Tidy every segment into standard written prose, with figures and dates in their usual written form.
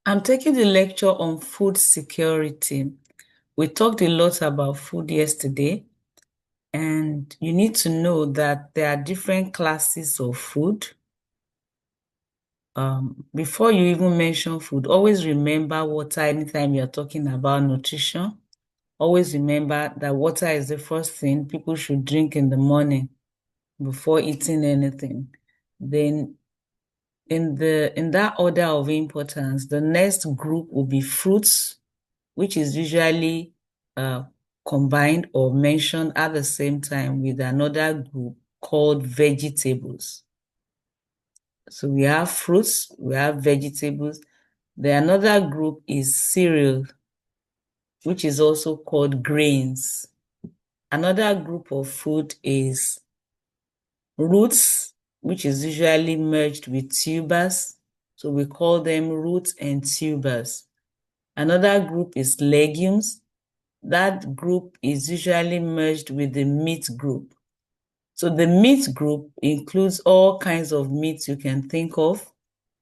I'm taking the lecture on food security. We talked a lot about food yesterday, and you need to know that there are different classes of food. Before you even mention food, always remember water anytime you're talking about nutrition. Always remember that water is the first thing people should drink in the morning before eating anything. Then in that order of importance, the next group will be fruits, which is usually uh, combined or mentioned at the same time with another group called vegetables. So we have fruits, we have vegetables. The another group is cereal, which is also called grains. Another group of food is roots, which is usually merged with tubers. So we call them roots and tubers. Another group is legumes. That group is usually merged with the meat group. So the meat group includes all kinds of meats you can think of,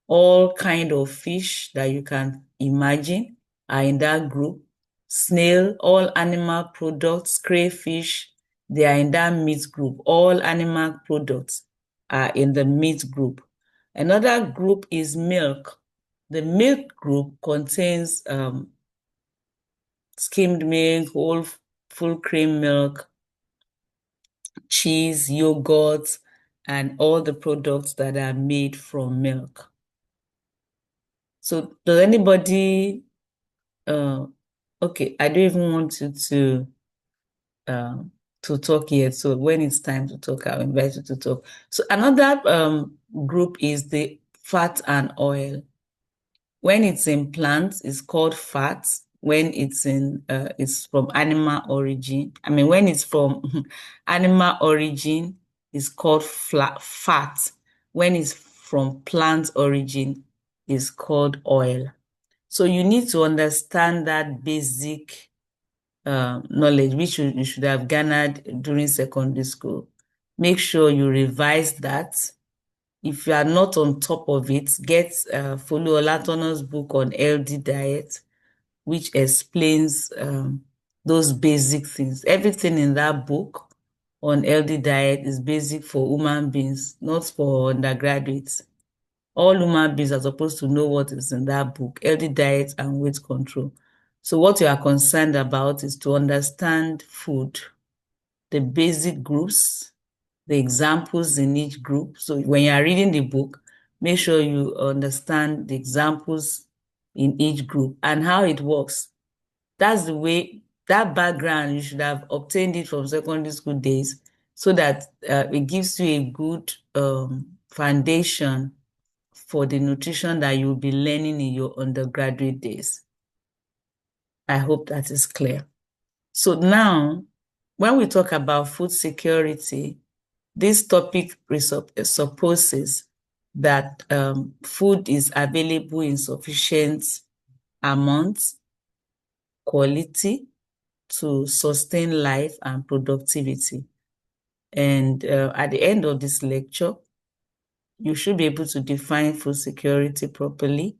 all kind of fish that you can imagine are in that group. Snail, all animal products, crayfish, they are in that meat group. All animal products are in the meat group. Another group is milk. The milk group contains skimmed milk, whole full cream milk, cheese, yogurt, and all the products that are made from milk. So does anybody, uh, okay, I don't even want you uh, to talk yet. So when it's time to talk, I'll invite you to talk. So another group is the fat and oil. When it's in plants, it's called fat. When it's from animal origin. I mean, when it's from animal origin, it's called fat. When it's from plant origin, it's called oil. So you need to understand that basic knowledge, which you should have garnered during secondary school. Make sure you revise that. If you are not on top of it, get Folu Olatona's book on healthy diet, which explains those basic things. Everything in that book on healthy diet is basic for human beings, not for undergraduates. All human beings are supposed to know what is in that book, healthy diet and weight control. So what you are concerned about is to understand food, the basic groups, the examples in each group. So when you are reading the book, make sure you understand the examples in each group and how it works. That's the way, that background, you should have obtained it from secondary school days so that it gives you a good foundation for the nutrition that you'll be learning in your undergraduate days. I hope that is clear. So now, when we talk about food security, this topic supposes that food is available in sufficient amounts, quality to sustain life and productivity. And at the end of this lecture, you should be able to define food security properly,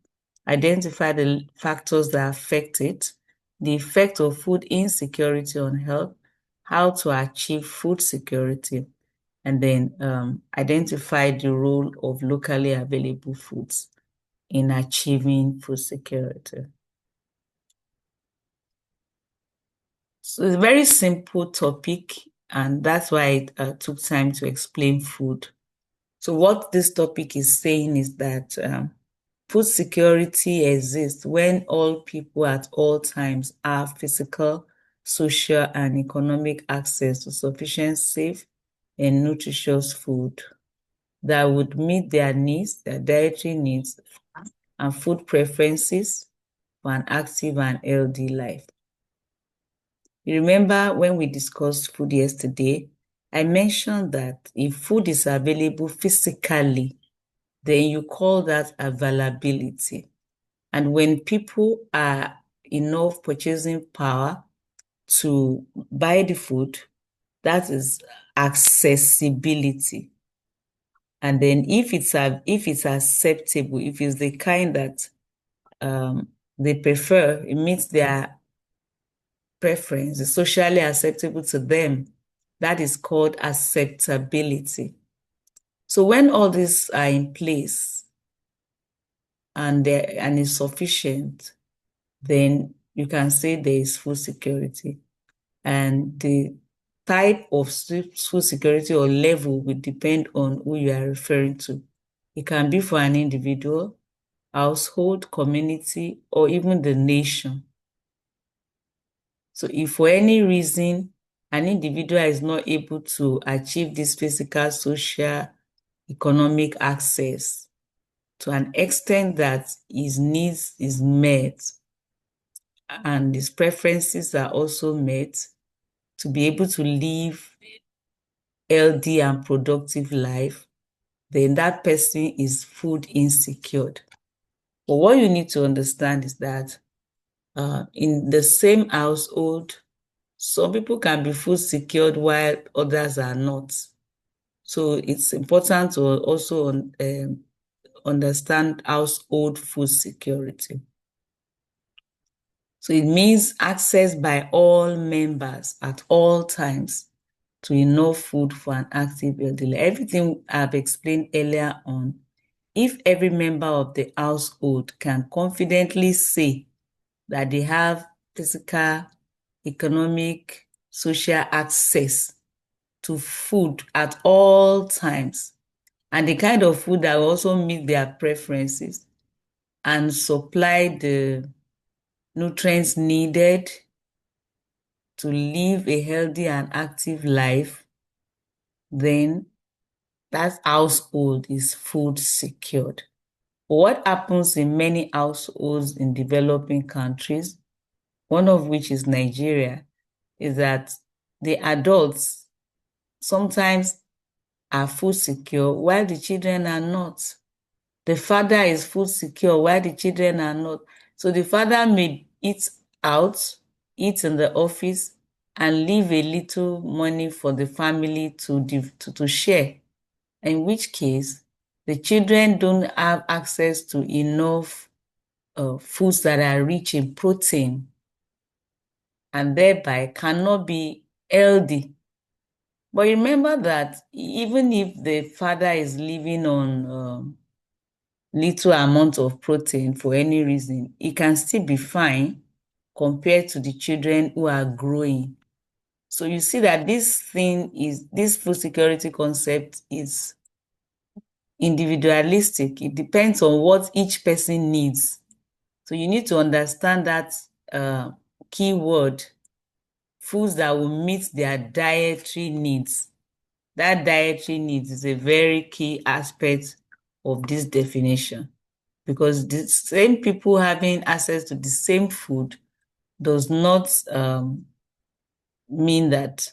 identify the factors that affect it, the effect of food insecurity on health, how to achieve food security, and then identify the role of locally available foods in achieving food security. So it's a very simple topic, and that's why I took time to explain food. So what this topic is saying is that food security exists when all people at all times have physical, social, and economic access to sufficient, safe, and nutritious food that would meet their needs, their dietary needs, and food preferences for an active and healthy life. You remember when we discussed food yesterday, I mentioned that if food is available physically, then you call that availability. And when people are enough purchasing power to buy the food, that is accessibility. And then if it's acceptable, if it's the kind that they prefer, it meets their preference, is socially acceptable to them. That is called acceptability. So when all these are in place and is sufficient, then you can say there is food security. And the type of food security or level will depend on who you are referring to. It can be for an individual, household, community, or even the nation. So if for any reason an individual is not able to achieve this physical, social, economic access to an extent that his needs is met and his preferences are also met, to be able to live healthy and productive life, then that person is food insecure. But what you need to understand is that in the same household, some people can be food secured while others are not. So it's important to also understand household food security. So it means access by all members at all times to enough food for an active healthy life. Everything I've explained earlier on, if every member of the household can confidently say that they have physical, economic, social access to food at all times, and the kind of food that will also meet their preferences and supply the nutrients needed to live a healthy and active life, then that household is food secured. But what happens in many households in developing countries, one of which is Nigeria, is that the adults sometimes are food secure while the children are not. The father is food secure while the children are not. So the father may eat out, eat in the office, and leave a little money for the family to share, in which case the children don't have access to enough foods that are rich in protein and thereby cannot be healthy. But remember that even if the father is living on little amount of protein for any reason, it can still be fine compared to the children who are growing. So you see that this food security concept is individualistic. It depends on what each person needs. So you need to understand that keyword, foods that will meet their dietary needs. That dietary needs is a very key aspect of this definition, because the same people having access to the same food does not mean that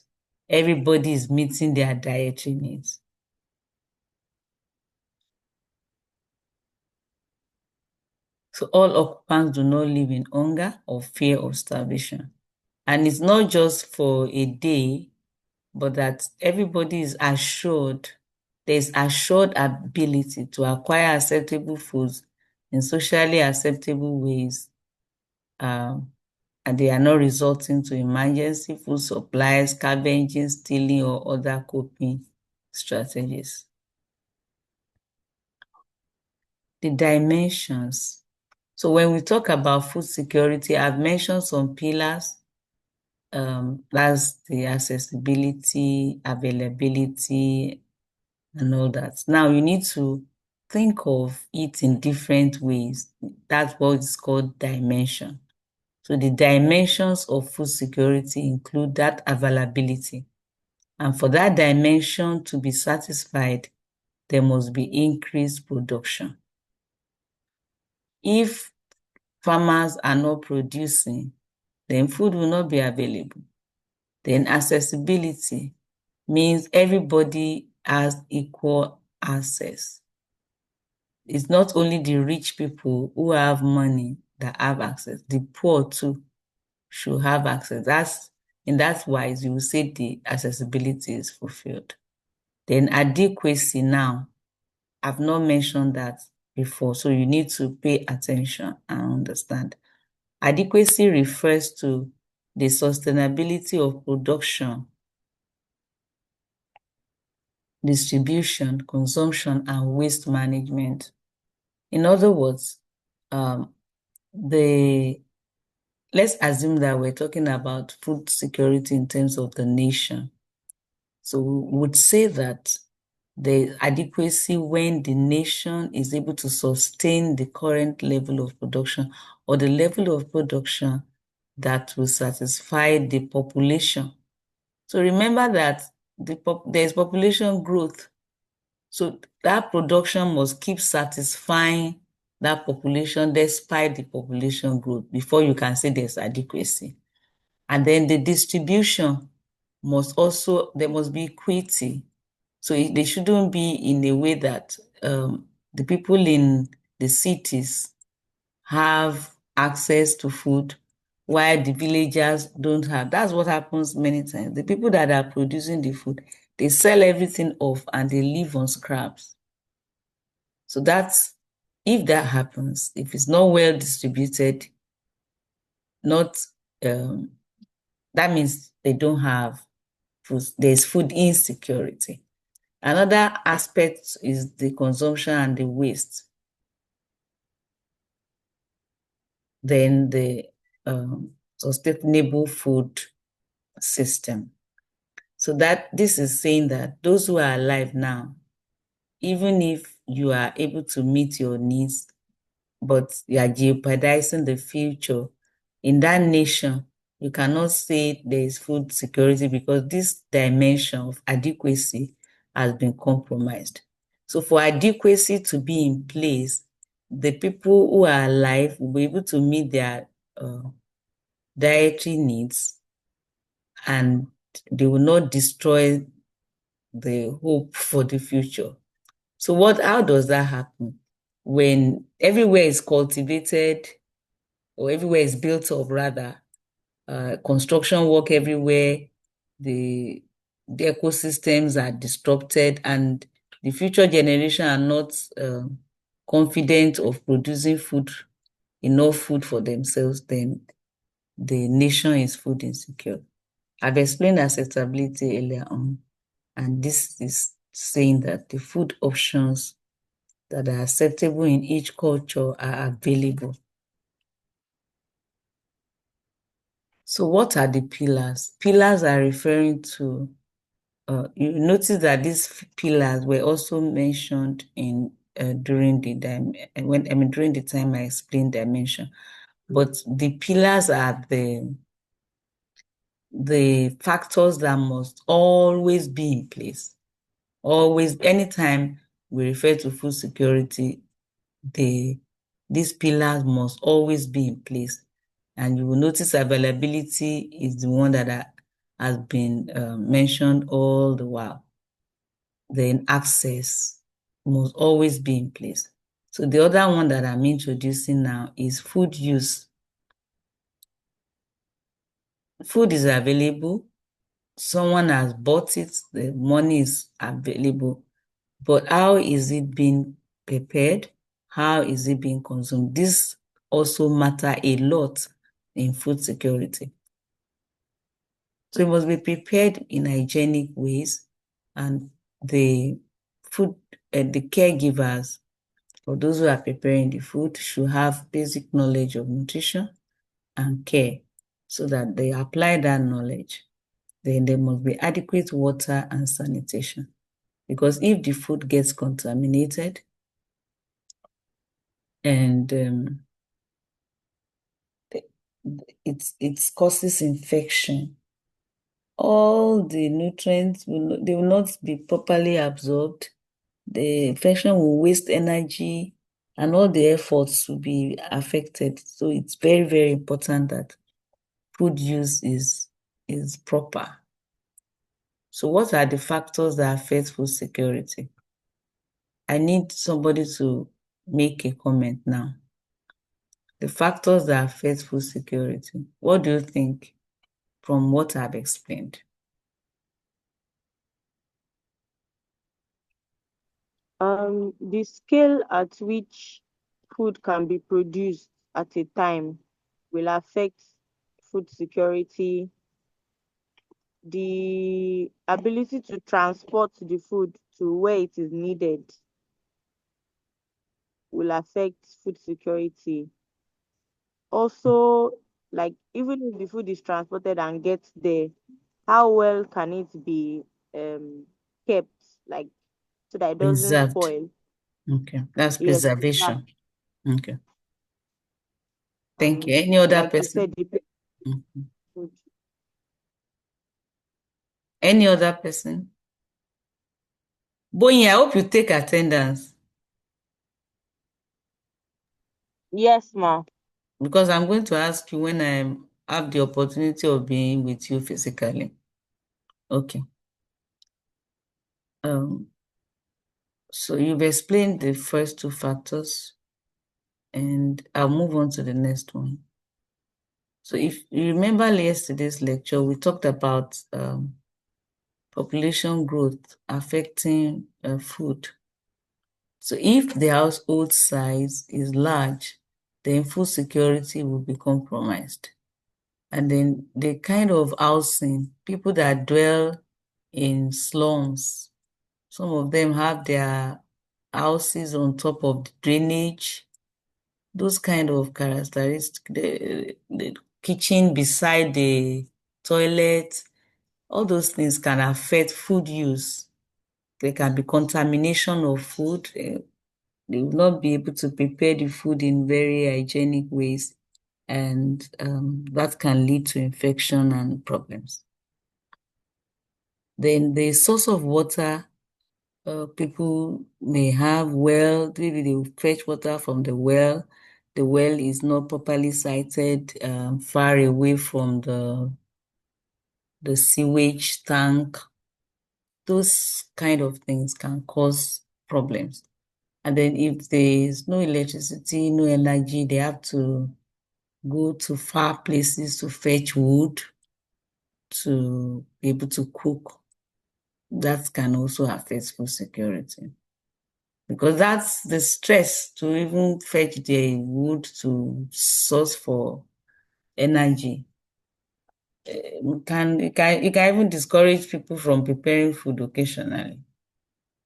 everybody is meeting their dietary needs. So all occupants do not live in hunger or fear of starvation. And it's not just for a day, but that everybody is assured, there's assured ability to acquire acceptable foods in socially acceptable ways, and they are not resulting to emergency food supplies, scavenging, stealing, or other coping strategies. The dimensions. So when we talk about food security, I've mentioned some pillars. That's the accessibility, availability, and all that. Now you need to think of it in different ways. That's what is called dimension. So the dimensions of food security include that availability. And for that dimension to be satisfied, there must be increased production. If farmers are not producing, then food will not be available. Then accessibility means everybody has equal access. It's not only the rich people who have money that have access. The poor too should have access. That's why you will say the accessibility is fulfilled. Then adequacy now, I've not mentioned that. before, so you need to pay attention and understand. Adequacy refers to the sustainability of production, distribution, consumption, and waste management. In other words, let's assume that we're talking about food security in terms of the nation. So we would say that the adequacy when the nation is able to sustain the current level of production or the level of production that will satisfy the population. So remember that there's population growth. So that production must keep satisfying that population despite the population growth before you can say there's adequacy. And then the distribution there must be equity. So they shouldn't be in a way that the people in the cities have access to food while the villagers don't have. That's what happens many times. The people that are producing the food, they sell everything off and they live on scraps. So if that happens, if it's not well distributed, that means they don't have food. There's food insecurity. Another aspect is the consumption and the waste. Then the sustainable food system. So that this is saying that those who are alive now, even if you are able to meet your needs, but you are jeopardizing the future in that nation, you cannot say there is food security because this dimension of adequacy has been compromised. So for adequacy to be in place, the people who are alive will be able to meet their dietary needs and they will not destroy the hope for the future. So how does that happen? When everywhere is cultivated or everywhere is built up rather, construction work everywhere, the ecosystems are disrupted and the future generation are not confident of producing enough food for themselves, then the nation is food insecure. I've explained acceptability earlier on, and this is saying that the food options that are acceptable in each culture are available. So what are the pillars? Pillars are referring to, you notice that these pillars were also mentioned during the time I explained dimension. But the pillars are the factors that must always be in place. Always, anytime we refer to food security, these pillars must always be in place. And you will notice availability is the one that has been mentioned all the while. Then access must always be in place. So the other one that I'm introducing now is food use. Food is available. Someone has bought it. The money is available. But how is it being prepared? How is it being consumed? This also matter a lot in food security. So it must be prepared in hygienic ways, and the caregivers or those who are preparing the food should have basic knowledge of nutrition and care so that they apply that knowledge. Then there must be adequate water and sanitation. Because if the food gets contaminated and it causes infection, all the nutrients they will not be properly absorbed. The infection will waste energy and all the efforts will be affected. So it's very, very important that food use is proper. So what are the factors that affect food security? I need somebody to make a comment now. The factors that affect food security. What do you think from what I've explained? The scale at which food can be produced at a time will affect food security. The ability to transport the food to where it is needed will affect food security. Also, like even if the food is transported and gets there, how well can it be um kept, like so that it doesn't Preserved. spoil? Okay. That's Yes, preserved preservation. Okay. Thank you. and Any other like you person? said, the Mhm. food. Any other person? Boyin, I hope you take attendance Yes, ma. because I'm going to ask you when I have the opportunity of being with you physically. Okay. Um, so you've explained the first two factors, and I'll move on to the next one. So if you remember yesterday's lecture, we talked about population growth affecting food. So if the household size is large, then food security will be compromised. And then the kind of housing, people that dwell in slums, some of them have their houses on top of the drainage, those kind of characteristics, the kitchen beside the toilet, all those things can affect food use. There can be contamination of food. They will not be able to prepare the food in very hygienic ways, and that can lead to infection and problems. Then the source of water, people may have well, maybe they will fetch water from the well. The well is not properly sited, far away from the sewage tank. Those kind of things can cause problems. And then if there is no electricity, no energy, they have to go to far places to fetch wood to be able to cook. That can also affect food security because that's the stress to even fetch the wood to source for energy. It can even discourage people from preparing food occasionally.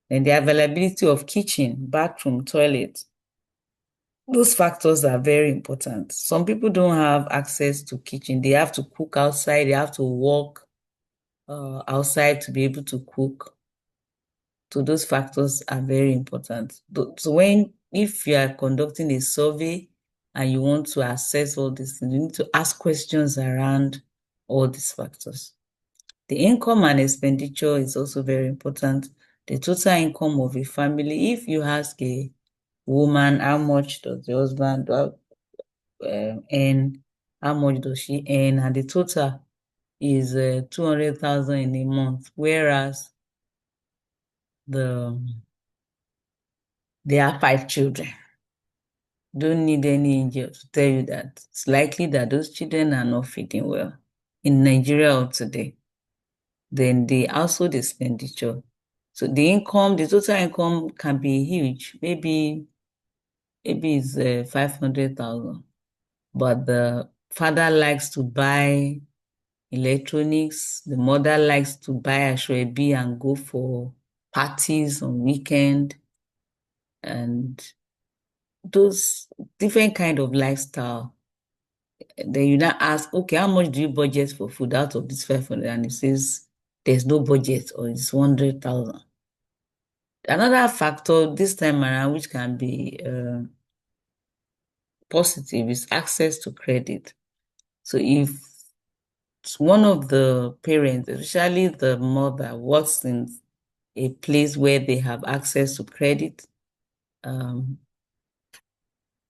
And the availability of kitchen, bathroom, toilet, those factors are very important. Some people don't have access to kitchen. They have to cook outside. They have to walk outside to be able to cook. So those factors are very important. So if you are conducting a survey and you want to assess all these things, you need to ask questions around all these factors. The income and expenditure is also very important. The total income of a family. If you ask a woman how much does the husband earn, how much does she earn, and the total is 200,000 in a month, whereas the they have 5 children. Don't need any angel to tell you that it's likely that those children are not feeding well in Nigeria or today. Then the household expenditure. So the total income can be huge. Maybe it's 500,000, but the father likes to buy electronics. The mother likes to buy ashwebi and go for parties on weekend, and those different kind of lifestyle. Then you now ask, okay, how much do you budget for food out of this 500? And it says there's no budget or it's 100,000. Another factor this time around, which can be positive, is access to credit. So if one of the parents, especially the mother, works in a place where they have access to credit, um,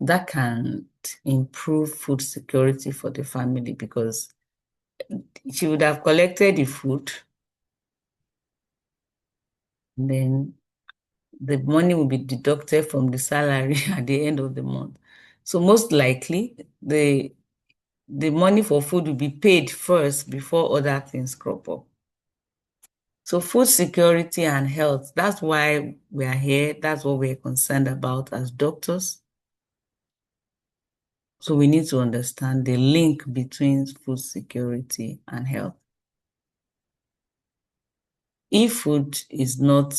that can improve food security for the family because she would have collected the food, then the money will be deducted from the salary at the end of the month. So most likely the money for food will be paid first before other things crop up. So food security and health, that's why we are here. That's what we're concerned about as doctors. So we need to understand the link between food security and health. If food is not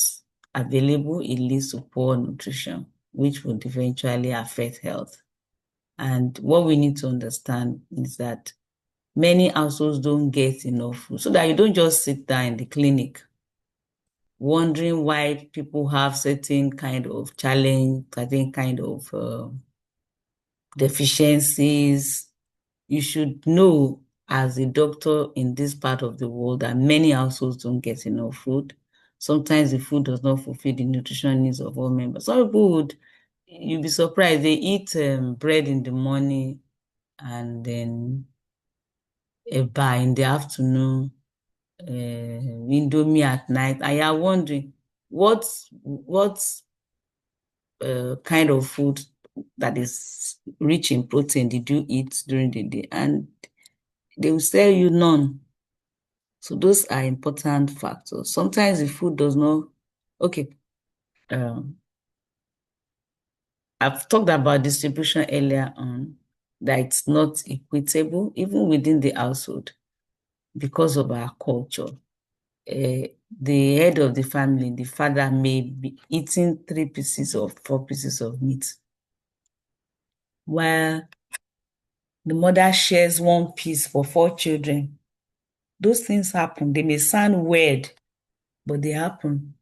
available, it leads to poor nutrition, which would eventually affect health. And what we need to understand is that many households don't get enough food, so that you don't just sit down in the clinic wondering why people have certain kind of challenge, certain kind of deficiencies. You should know as a doctor in this part of the world that many households don't get enough food. Sometimes the food does not fulfill the nutritional needs of all members. Some people would, you'd be surprised, they eat bread in the morning and then a bar in the afternoon, Indomie at night, and you're wondering what kind of food that is rich in protein did you eat during the day, and they will tell you none. So those are important factors. Sometimes the food does not. Okay, um, I've talked about distribution earlier on, that it's not equitable even within the household because of our culture. The head of the family, the father, may be eating 3 pieces or 4 pieces of meat, while the mother shares 1 piece for 4 children. Those things happen. They may sound weird, but they happen.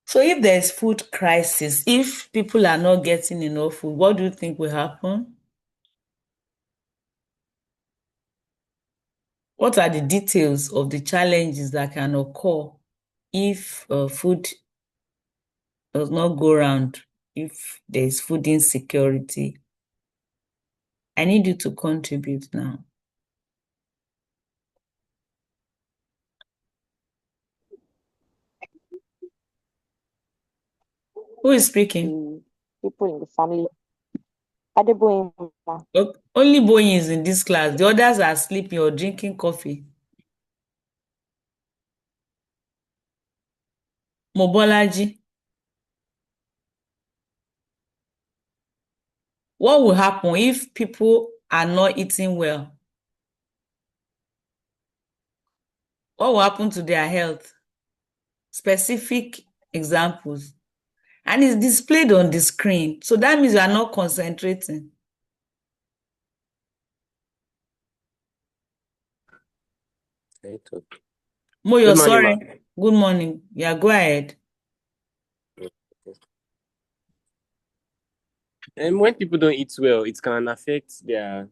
So if there's food crisis, if people are not getting enough food, what do you think will happen? What are the details of the challenges that can occur if food does not go around, if there's food insecurity? I need you to contribute now. Who is speaking? The people in the family. Adeboyima. Only Boyin is in this class. The others are sleeping or drinking coffee. Mobolaji, what will happen if people are not eating well? What will happen to their health? Specific examples. And it's displayed on the screen. So that means you are not concentrating. Right. Okay. Moyo, Good morning, sorry. ma. Good morning. Yeah, go ahead. And when people don't eat well, it can affect their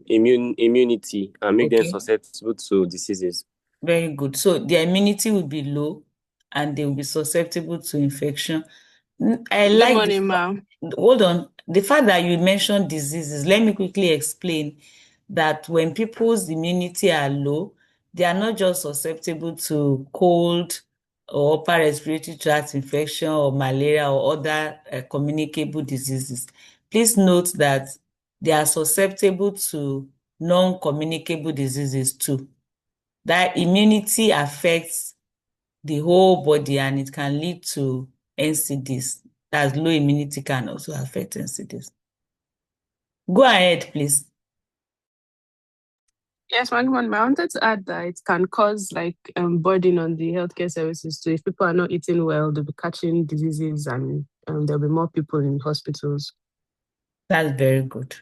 immunity and make them Okay, susceptible to diseases. very good. So their immunity will be low and they will be susceptible to infection. I Good like the morning, ma'am. hold on. The fact that you mentioned diseases, let me quickly explain that when people's immunity are low, they are not just susceptible to cold or upper respiratory tract infection or malaria or other communicable diseases. Please note that they are susceptible to non-communicable diseases too. That immunity affects the whole body and it can lead to NCDs. That's low immunity can also affect NCDs. Go ahead, please. Yes, ma'am. I wanted to add that it can cause like burden on the healthcare services. So if people are not eating well, they'll be catching diseases and there'll be more people in hospitals. That's very good.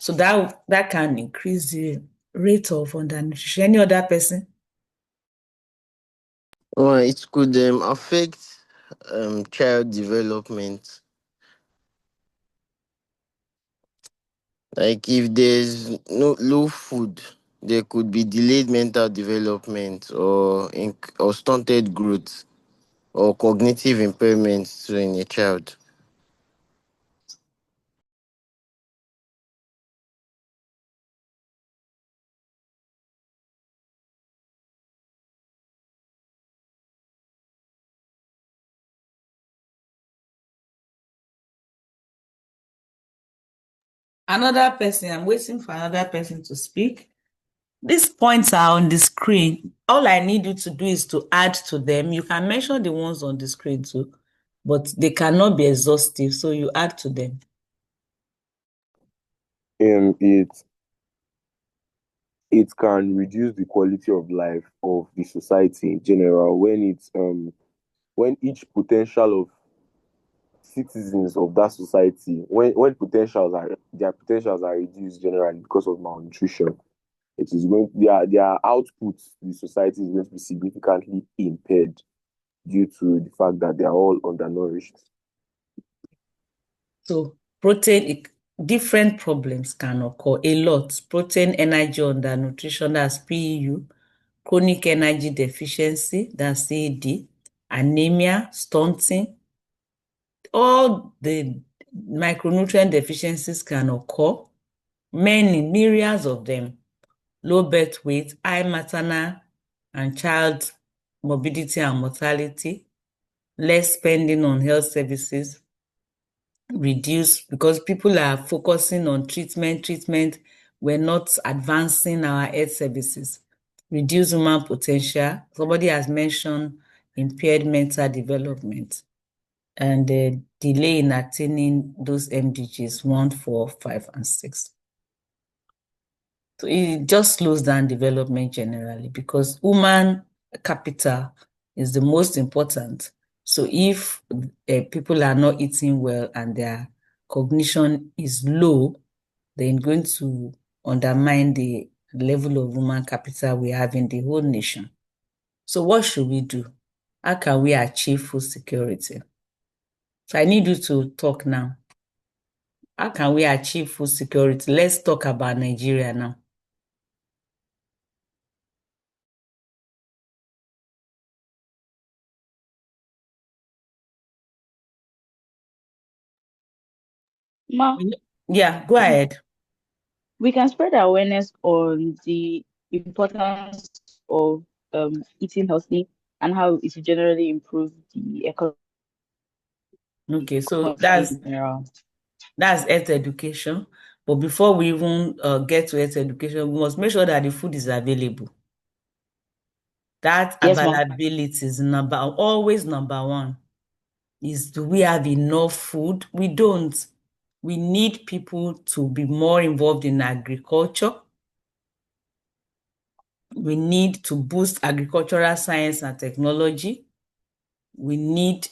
So that can increase the rate of undernutrition. Any other person? Well, it could affect child development. Like if there's no low food, there could be delayed mental development or stunted growth or cognitive impairments in a child. Another person, I'm waiting for another person to speak. These points are on the screen. All I need you to do is to add to them. You can mention the ones on the screen too, but they cannot be exhaustive, so you add to them. It can reduce the quality of life of the society in general when each potential of citizens of that society, when their potentials are reduced generally because of malnutrition, it is going their output to the society is going to be significantly impaired due to the fact that they are all undernourished. So different problems can occur a lot. Protein energy undernutrition, that's PEU, chronic energy deficiency, that's CED, anemia, stunting. All the micronutrient deficiencies can occur, myriads of them. Low birth weight, high maternal and child morbidity and mortality, less spending on health services, reduce because people are focusing on treatment. We're not advancing our health services. Reduce human potential. Somebody has mentioned impaired mental development and delay in attaining those MDGs 1, 4, 5, and 6. So it just slows down development generally because human capital is the most important. So if people are not eating well and their cognition is low, then going to undermine the level of human capital we have in the whole nation. So what should we do? How can we achieve food security? So I need you to talk now. How can we achieve food security? Let's talk about Nigeria now. Ma, Yeah, go ahead. we can spread awareness on the importance of eating healthy and how it generally improves the economy Okay, so in general. that's health education. But before we even get to health education, we must make sure that the food is available. That Yes, ma. availability is always number one. Do we have enough food? We don't. We need people to be more involved in agriculture. We need to boost agricultural science and technology. We need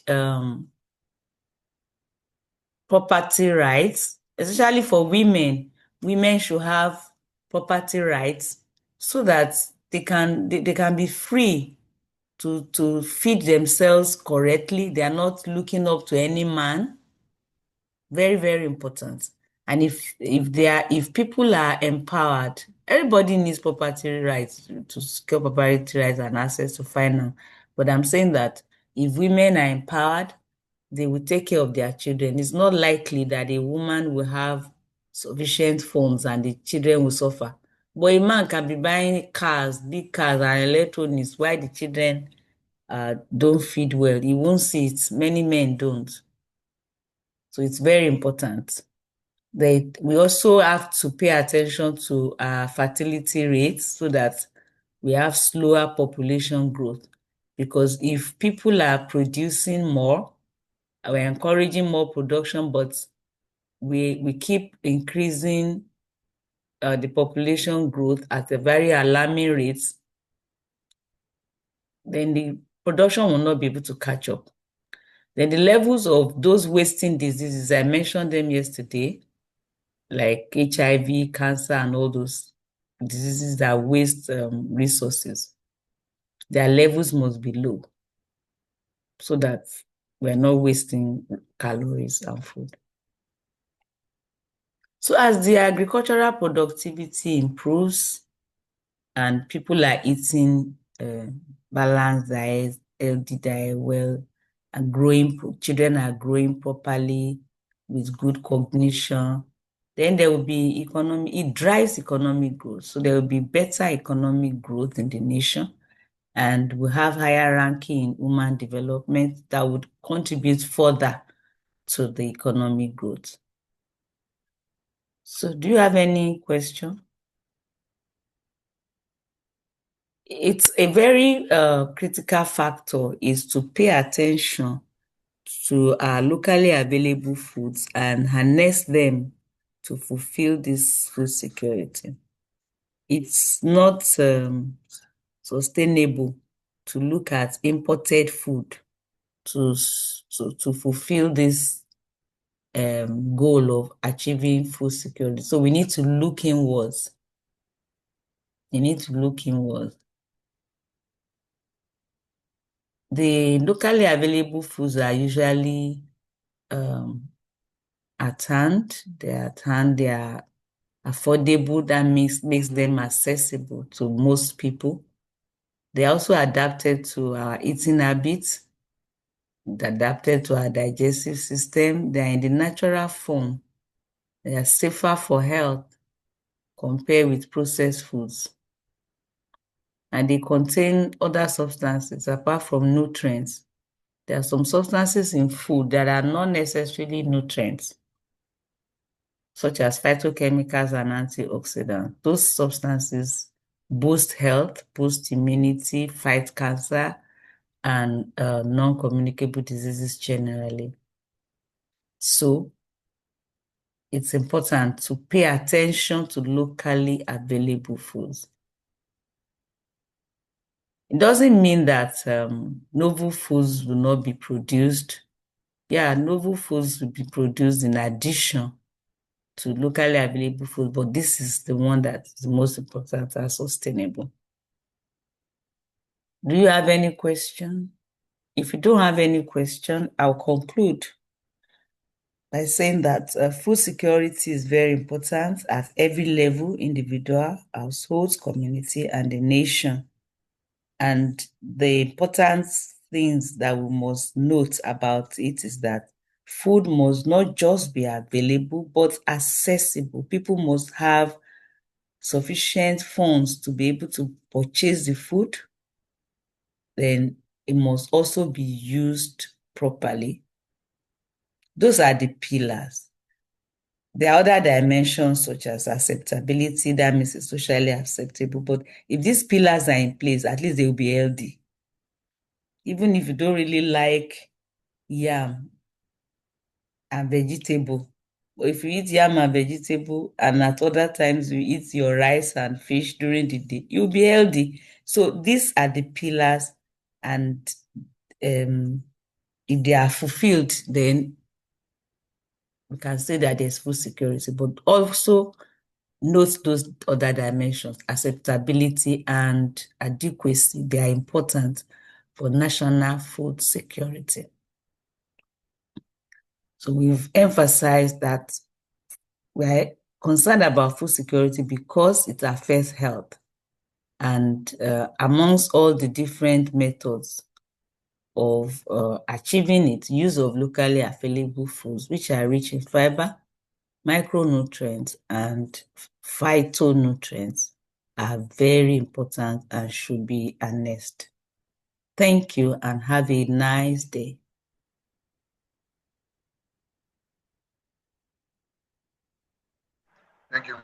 property rights, especially for women. Women should have property rights so that they can be free to feed themselves correctly. They are not looking up to any man. Very, very important. And if people are empowered, everybody needs property rights to secure property rights and access to finance. But I'm saying that if women are empowered, they will take care of their children. It's not likely that a woman will have sufficient funds and the children will suffer. But a man can be buying cars, big cars and electronics while the children don't feed well. He won't see it. Many men don't. So it's very important. We also have to pay attention to fertility rates so that we have slower population growth. Because if people are producing more, we're encouraging more production, but we keep increasing the population growth at a very alarming rate, then the production will not be able to catch up. Then the levels of those wasting diseases, I mentioned them yesterday, like HIV, cancer, and all those diseases that waste resources. Their levels must be low so that we're not wasting calories and food. So as the agricultural productivity improves and people are eating balanced diet, healthy diet, well, and children are growing properly with good cognition, then there will be it drives economic growth. So there will be better economic growth in the nation, and we have higher ranking in human development that would contribute further to the economic growth. So do you have any question? It's a very critical factor is to pay attention to our locally available foods and harness them to fulfill this food security. It's not sustainable to look at imported food to fulfill this goal of achieving food security. So we need to look inwards. You need to look inwards. The locally available foods are usually at hand. They're at hand. They are affordable. That makes them accessible to most people. They're also adapted to our eating habits, adapted to our digestive system. They are in the natural form. They are safer for health compared with processed foods. And they contain other substances apart from nutrients. There are some substances in food that are not necessarily nutrients, such as phytochemicals and antioxidants. Those substances boost health, boost immunity, fight cancer, and non-communicable diseases generally. So it's important to pay attention to locally available foods. It doesn't mean that novel foods will not be produced. Yeah, novel foods will be produced in addition to locally available food, but this is the one that is the most important and sustainable. Do you have any question? If you don't have any question, I'll conclude by saying that food security is very important at every level, individual, households, community, and the nation. And the important things that we must note about it is that food must not just be available, but accessible. People must have sufficient funds to be able to purchase the food. Then it must also be used properly. Those are the pillars. There are other dimensions such as acceptability, that means it's socially acceptable. But if these pillars are in place, at least they will be healthy. Even if you don't really like yam and vegetable, but if you eat yam and vegetable and at other times you eat your rice and fish during the day, you'll be healthy. So these are the pillars, and if they are fulfilled, then we can say that there's food security, but also note those other dimensions, acceptability and adequacy. They are important for national food security. So we've emphasized that we're concerned about food security because it affects health. And amongst all the different methods of achieving it, use of locally available foods, which are rich in fiber, micronutrients, and phytonutrients, are very important and should be harnessed. Thank you and have a nice day. Thank you.